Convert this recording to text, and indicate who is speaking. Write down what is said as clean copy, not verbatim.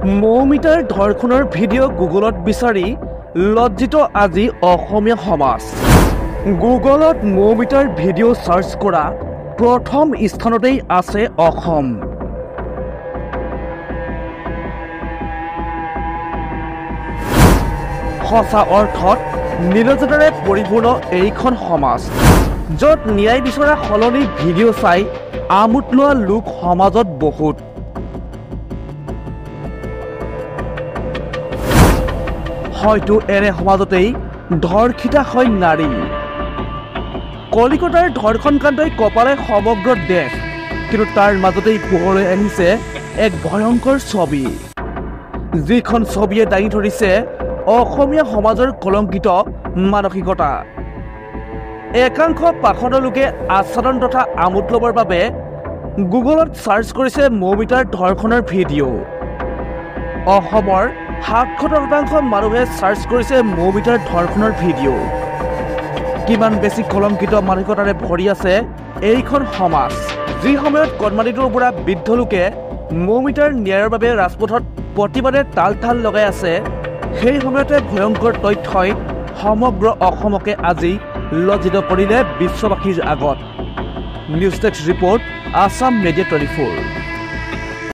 Speaker 1: মৌমিতাৰ ধৰ্ষণৰ ভিডিঅ' গুগলত বিচাৰি লজ্জিত আজি অসমীয়া সমাজ। গুগলত মৌমিতাৰ ভিডিঅ' চাৰ্চ কৰা প্ৰথম স্থানতেই আছে অসম। সঁচা অৰ্থত নিৰজতাৰে পৰিপূৰ্ণ এইখন সমাজ, য'ত ন্যায় বিচৰা সলনি ভিডিঅ' চাই আমোদ লোৱা লোক সমাজত বহুত। হয়তো এনে সমাজতেই ধৰ্ষিতা হয় নাৰী। কলিকতাৰ ধৰ্ষণ কাণ্ডই কপালে সমগ্ৰ দেশ, কিন্তু তাৰ মাজতেই পোহৰলৈ আহিছে এক ভয়ংকৰ ছবি, যিখন ছবিয়ে দাঙি ধৰিছে অসমীয়া সমাজৰ কলংকিত মানসিকতা। একাংশ পাষণ্ড লোকে আস্বাদন তথা আমোদ ল'বৰ বাবে গুগলত চাৰ্চ কৰিছে মৌমিতাৰ ধৰ্ষণৰ ভিডিঅ'। অসমৰ ৭০% মানুহে চাৰ্চ কৰিছে মৌমিতাৰ ধৰ্ষণৰ ভিডিঅ'। কিমান বেছি কলংকিত মানসিকতাৰে ভৰি আছে এইখন সমাজ। যি সময়ত কণমানিটোৰ পৰা বৃদ্ধ লোকে মৌমিতাৰ ন্যায়ৰ বাবে ৰাজপথত প্ৰতিবাদে তাল লগাই আছে, সেই সময়তে ভয়ংকৰ তথ্যই সমগ্ৰ অসমকে আজি লজ্জিত কৰিলে বিশ্ববাসীৰ আগত। News desk report, Assam media 24।